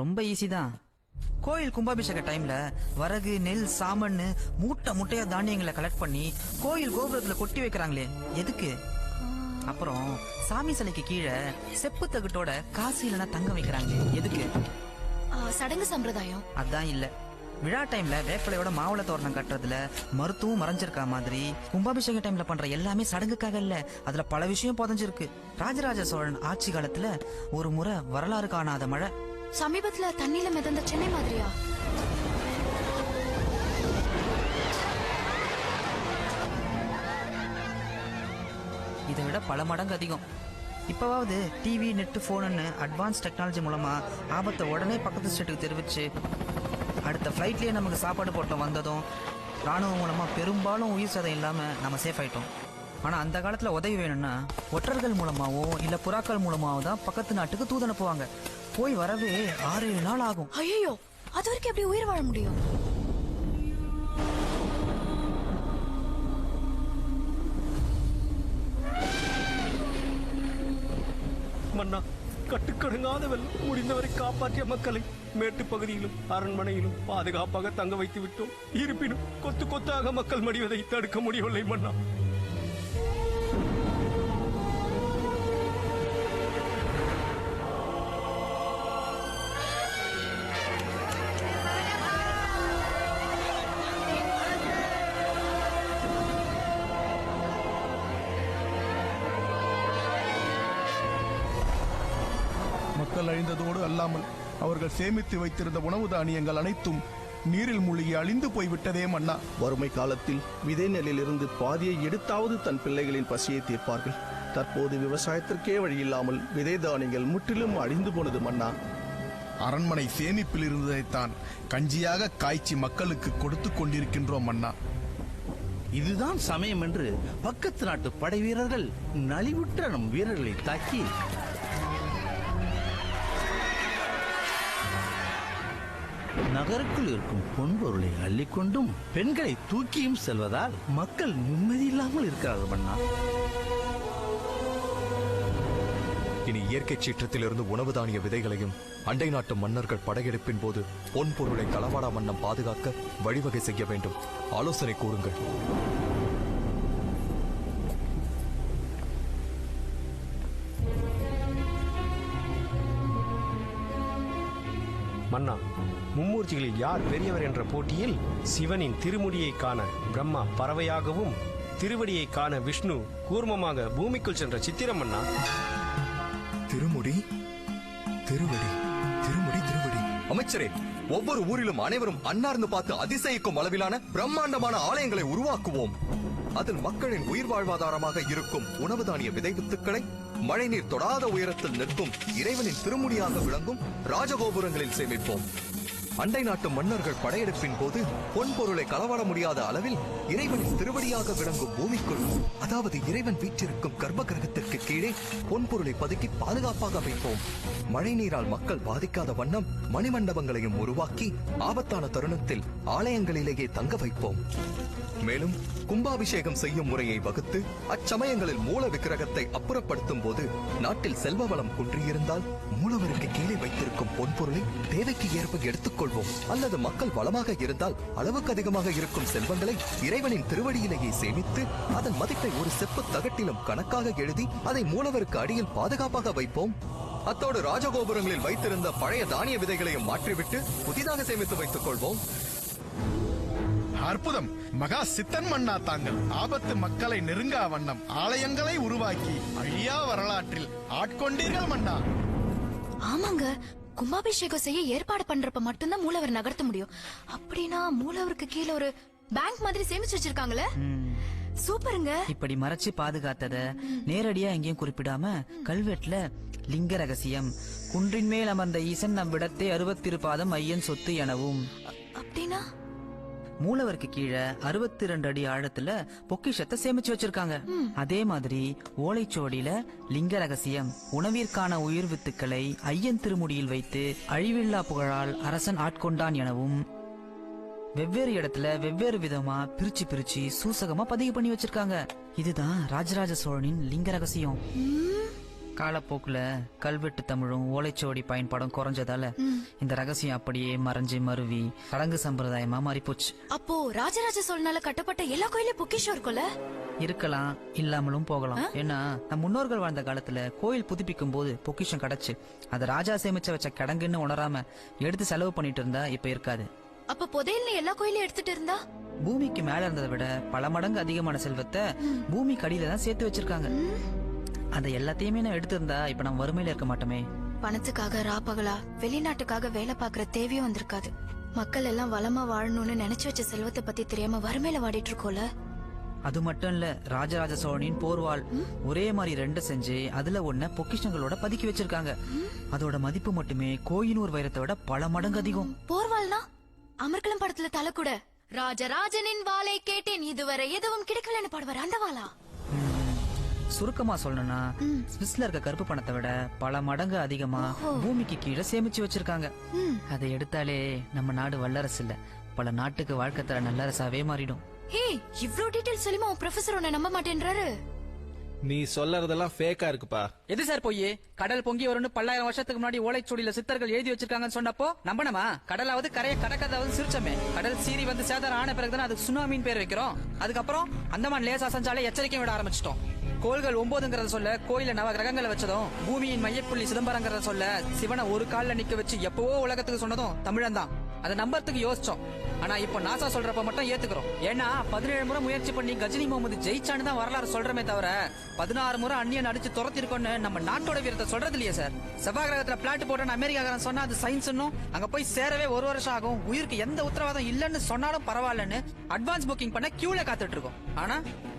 ரொம்ப ஈஸி தான். கோயில் கும்பாபிஷேக டைம்ல வரகு நெல் சாமன்னு மூட்டை மூட்டையா தானியங்களை கலெக்ட் பண்ணி கோயில் கோபுரத்துல கொட்டி வைக்கிறாங்களே, எதுக்கு? அப்புறம் சாமி சிலைக்கு கீழே செப்பு தகட்டோட காசு இல்லைன்னா தங்க வைக்கிறாங்களே, எதுக்கு? சடங்கு சம்பிரதாயம். அதான் இல்ல, விழா டைம்ல வேப்பிலையோட மாவள தோரணம் கட்டுறதுல மருத்துவம் மறைஞ்சிருக்கா மாதிரி கும்பாபிஷேக டைம்ல பண்ற எல்லாமே சடங்குக்காக இல்ல, அதுல பல விஷயம் புதஞ்சிருக்கு. ராஜராஜ சோழன் ஆட்சி காலத்துல ஒரு முறை வரலாறு காணாத மழை. சமீபத்துல தண்ணியில மிதந்த சென்னை மாதிரியா? இதை விட பல மடங்கு அதிகம். இப்பவாவது டிவி நெட் போன்னு அட்வான்ஸ் டெக்னாலஜி மூலமா ஆபத்தை உடனே பக்கத்து ஸ்டேட்டுக்கு தெரிவிச்சு அடுத்த ஃபிளைட்லயே நமக்கு சாப்பாடு போட்டோம் வந்ததும் ராணுவம் மூலமா பெரும்பாலும் உயிர் சேதம் இல்லாம நம்ம சேஃப் ஆயிட்டோம். ஆனா அந்த காலத்துல உதவி வேணும்னா ஒற்றர்கள் மூலமாவோ இல்ல புறாக்கள் மூலமாவோ தான் பக்கத்து நாட்டுக்கு தூது அனுப்புவாங்க. போய் வரவே 6-7 நாள் ஆகும். ஐயோ, அது வரைக்கும் எப்படி உயிர் வாழ முடியும்? மன்னா, கட்டுக்கடுங்காத வெள்ளம் முடிந்தவரை காப்பாற்றிய மக்களை மேட்டு பகுதியிலும் அரண்மனையிலும் பாதுகாப்பாக தங்க வைத்து விட்டோம். இருப்பினும் கொத்து கொத்தாக மக்கள் மடிவதை தடுக்க முடியவில்லை மன்னா. மக்கள் அழிந்ததோடு அல்லாமல் அவர்கள் சேமித்து வைத்திருந்த உணவு தானியங்கள் அனைத்தும் நீரில் மூழ்கி அழிந்து போய்விட்டதே மன்னா. வறுமை காலத்தில் விதை நெல்லிலிருந்து பாதியை எடுத்தாவது தன் பிள்ளைகளின் பசியை தீர்ப்பார்கள். தற்போது விவசாயத்திற்கே வழியில்லாமல் விதை தானியங்கள் முற்றிலும் அழிந்து போனது மன்னா. அரண்மனை சேமிப்பில் இருந்ததைத்தான் கஞ்சியாக காய்ச்சி மக்களுக்கு கொடுத்து கொண்டிருக்கின்றோம் மன்னா. இதுதான் சமயம் என்று பக்கத்து நாட்டு படை வீரர்கள் நலிவுற்ற நம் வீரர்களை தாக்கி நகருக்குள் இருக்கும் பொன்பொருளை அள்ளிக்கொண்டும் பெண்களை தூக்கியும் செல்வதால் மக்கள் நிம்மதி இல்லாமல் இருக்கிறார்கள் மன்னா. இனி இயற்கை சீற்றத்திலிருந்து உணவு தானிய விதைகளையும் அண்டை நாட்டு மன்னர்கள் படையெடுப்பின் போது பொன் பொருளை களவாடா மன்னம் பாதுகாக்க வழிவகை செய்ய வேண்டும். ஆலோசனை கூறுங்கள். மன்னா, மும்மூர்த்திகளில் யார் பெரியவர் என்ற போட்டியில் சிவனின் திருமுடியை காண பிரம்மா பறவையாகவும் திருவடியை காண விஷ்ணு கூர்மமாக பூமிக்குள் சென்ற சித்திரம் மன்னா. திருமுடி திருவடி திருமுடி திருவடி. அமைச்சரே, ஒவ்வொரு ஊரிலும் அனைவரும் அன்னார்ந்து பார்த்து அதிசயிக்கும் அளவிலான பிரம்மாண்டமான ஆலயங்களை உருவாக்குவோம். அதில் மக்களின் உயிர் வாழ்வாதாரமாக இருக்கும் உணவு தானிய விதை வித்துக்களை மழைநீர் தொடாத உயரத்தில் நிற்கும் இறைவனின் திருமுடியாக விளங்கும் ராஜகோபுரங்களில் சேமிப்போம். அண்டை நாட்டு மன்னர்கள் படையெடுப்பின் போது பொன் பொருளை களவாட முடியாத அளவில் இறைவனின் திருவடியாக விளங்கும் பூமிக்குள், அதாவது இறைவன் வீற்றிருக்கும் கர்ப்ப கிரகத்திற்கு கீழே பொன் பொருளை பதுக்கி பாதுகாப்பாக வைப்போம். மழை நீரால் மக்கள் பாதிக்காத வண்ணம் மணிமண்டபங்களையும் உருவாக்கி ஆபத்தான தருணத்தில் ஆலயங்களிலேயே தங்க வைப்போம். மேலும் கும்பாபிஷேகம் செய்யும் முறையை வகுத்து அச்சமயங்களில் மூல விக்கிரகத்தை அப்புறப்படுத்தும் போது நாட்டில் செல்வ வளம் குன்றியிருந்தால் மூலவருக்கு கீழே வைத்திருக்கும் பொன்பொருளை தேவைக்கு ஏற்ப எடுத்துக்கொள்வோம். அல்லது மக்கள் வளமாக இருந்தால் அளவுக்கு அதிகமாக இருக்கும் செல்வங்களை இறைவனின் திருவடியிலேயே சேமித்து அதன் மதிப்பை ஒரு செப்பு தகட்டிலும் கணக்காக எழுதி அதை மூலவருக்கு அடியில் பாதுகாப்பாக வைப்போம். அத்தோடு ராஜகோபுரங்களில் வைத்திருந்த பழைய தானிய விதைகளையும் மாற்றிவிட்டு புதிதாக சேமித்து வைத்துக் கொள்வோம். அற்புதம் மகா சித்தன் மன்னா. தாங்கள் ஆபத்து மக்களை நெருங்கா வண்ணம் ஆலயங்களை உருவாக்கி அழியா வரலாற்றில் ஆட்கொண்டீர்கள் மன்னா. ஆமாங்க, கும்பாபிஷேகம் செய்ய ஏற்பாடு பண்றப்ப மட்டும்தான் மூலவர் நகர்த்த முடியும். அப்படின்னா மூலவருக்கு கீழே ஒரு பேங்க் மாதிரி சேமிச்சு வச்சிருக்காங்களே, சூப்பருங்க. இப்படி மறைச்சு பாதுகாத்தத நேரடியா எங்கேயும் குறிப்பிடாம கல்வெட்டுல லிங்க ரகசியம், குன்றின் மேல் அமர்ந்த ஈசன் நவ்விடத்தை 60 பாதம் ஐயன் சொத்து எனவும். அப்படின்னா மூலவருக்கு கீழே 62 அடி ஆழத்துல பொக்கிஷத்தை சேமிச்சு வச்சிருக்காங்க. அதே மாதிரி ஓலைச்சோடியில லிங்க ரகசியம், உணவிற்கான உயிர் வித்துக்களை ஐயன் திருமுடியில் வைத்து அழிவில்லா புகழால் அரசன் ஆட்கொண்டான் எனவும் வெவ்வேறு இடத்துல வெவ்வேறு விதமா பிரிச்சு சூசகமா பதிவு பண்ணி வச்சிருக்காங்க. இதுதான் ராஜராஜ சோழனின் லிங்க ரகசியம். காலப்போக்குல கல்வெட்டு தமிழும் ஓலைச்சுவடி பயன்பாடும் குறைஞ்சதால இந்த ரகசியம் அப்படியே மறைஞ்சு மருவி சடங்கு சம்பிரதாயமா மாறிப்போச்சு. அப்போ ராஜராஜ சோழனால கட்டப்பட்ட எல்லா கோயிலும் பொக்கிஷம் இருக்கும்ல? இருக்கலாம், இல்லாமலும் போகலாம். ஏன்னா நம் முன்னோர்கள் வாழ்ந்த காலத்துல கோயில் புதுப்பிக்கும் போது பொக்கிஷம் கிடைச்சு அதை ராஜா சேமிச்சு வச்ச கிடங்குன்னு உணராம எடுத்து செலவு பண்ணிட்டு இருந்தா இப்ப இருக்காது. அப்ப புதையல்னு எல்லா கோயிலையும் எடுத்துட்டு இருந்தா பூமிக்கு மேல இருந்ததை விட பல மடங்கு அதிகமான செல்வத்தை பூமி கடியில தான் சேர்த்து வச்சிருக்காங்க. அதை எல்லாத்தையுமே நான் எடுத்திருந்தா இப்ப நம்ம வறுமையில இருக்க மாட்டோமே. பணத்துக்காக ராப்பகலா வெளிநாட்டுக்காக வேலை பாக்குற தேவையும் வந்திருக்காது. மக்கள் எல்லாம் வளமா வாழணும்னு நினைச்சு வச்ச செல்வத்தை பத்தி தெரியாம வறுமையில வாடிட்டு இருக்கோம்ல. அது மட்டும் இல்ல, ராஜராஜ சோழனின் போர்வாள் ஒரே மாதிரி 2 செஞ்சு அதுல ஒன்ன பொக்கிஷங்களோட பதுக்கி வச்சிருக்காங்க. அதோட மதிப்பு மட்டுமே கோயினூர் வைரத்தை விட பல மடங்கு அதிகம். போர்வாள்னா அமர்கலம் படத்துல தலை கூட ராஜராஜனின் வாளை கேட்டேன் இதுவரை எதுவும் கிடைக்கலன்னு பாடுவார் அந்த வாளா? சுருக்கமா சொல்லணும்னா ஸ்விஸ்ல இருக்க கருப்பு பணத்தை விட பல மடங்கு அதிகமா பூமிக்கு கீழே சேமிச்சு வச்சிருக்காங்க. அதை எடுத்தாலே நம்ம நாடு வல்லரசு இல்ல, பல நாட்டுக்கு வாழ்க்கை தர நல்லரசாவே மாறிடும். ஹே, இவ்ளோ டீடைல் சொல்லிமா உன் ப்ரொஃபசர் உன்னை நம்ப மாட்டேன்றாரு? நீ சொல்லறதெல்லாம் ஃபேக்கா இருக்குப்பா. எது சார் போய் கடல் பொங்கி வரும்னு 10,000 வருஷத்துக்கு முன்னாடி ஓலைச்சுவடியில சித்தர்கள் எழுதி வச்சிருக்காங்கன்னு சொன்னப்போ நம்பணுமா? கடலாவது கரையை கடக்கதாவது சிரிச்சமே. கடல் சீறி வந்து சேதாரம் ஆன பிறகுதான் அதுக்கு சுனாமின்னு பேர் வைக்கிறோம். அதுக்கப்புறம் அந்தமான் லேசா செஞ்சாலே எச்சரிக்கை விட ஆரம்பிச்சிட்டோம். கோள்கள் 9ங்கிறத சொல்ல கோயில நவ கிரகங்களை வச்சதும், பூமியின் மையப்புள்ளி சிதம்பரங்கிறத சொல்ல சிவனை ஒரு கால்ல நிக்க வச்சு எப்பவோ உலகத்துக்கு சொன்னதும் தமிழன் தான். அதை நம்பறதுக்கு யோசிச்சோம். ஆனா இப்ப நாசா சொல்றப்ப மட்டும் ஏத்துக்கிறோம். ஏன்னா 17 முறை முயற்சி பண்ணி கஜினி முகமது ஜெயிச்சான்னு தான் வரலாறு சொல்றமே தவிர 16 முறை அந்நியன் அடிச்சு துரத்திருக்கோன்னு நம்ம நாட்டோட வீரத்தை சொல்றது இல்லையே சார். செவ்வாய் கிரகத்துல பிளாட் போட்டோன்னு அமெரிக்காரன் சொன்னா அது சயின்ஸ், அங்க போய் சேரவே 1 வருஷம் ஆகும், உயிருக்கு எந்த உத்தரவாதம் இல்லன்னு சொன்னாலும் பரவாயில்லன்னு அட்வான்ஸ் புக்கிங் பண்ண கியூல காத்துட்டு இருக்கோம். ஆனா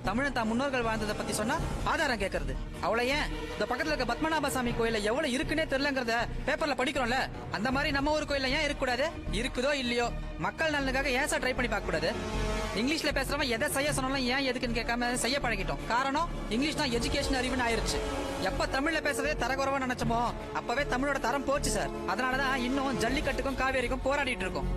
தமிழன் தான் முன்னோர்கள் வாழ்ந்ததை பத்தி சொன்னா ஆதாரம் கேட்கறது. அவ்வளவு ஏன் இந்த பக்கத்துல இருக்க பத்மநாபசாமி கோயில எவ்வளவு இருக்குன்னே தெரியலங்கிறத பேப்பர்ல படிக்கிறோம்ல, அந்த மாதிரி நம்ம ஒரு கோயில ஏன் இருக்க கூடாது? இருக்குதோ இல்லையோ, மக்கள் நலனுக்காக ஏன் சார் ட்ரை பண்ணி பார்க்க கூடாது? இங்கிலீஷ்ல பேசுறவன் எதை செய்ய சொன்னாலும் ஏன் எதுக்குன்னு கேட்காம செய்ய பழகிட்டோம். காரணம் இங்கிலீஷ் தான் எஜுகேஷன் அறிவுன்னு ஆயிருச்சு. எப்ப தமிழ்ல பேசுறதே தரக்குறவா நினைச்சோமோ அப்பவே தமிழோட தரம் போச்சு சார். அதனாலதான் இன்னும் ஜல்லிக்கட்டுக்கும் காவேரிக்கும் போராடிட்டு இருக்கோம்.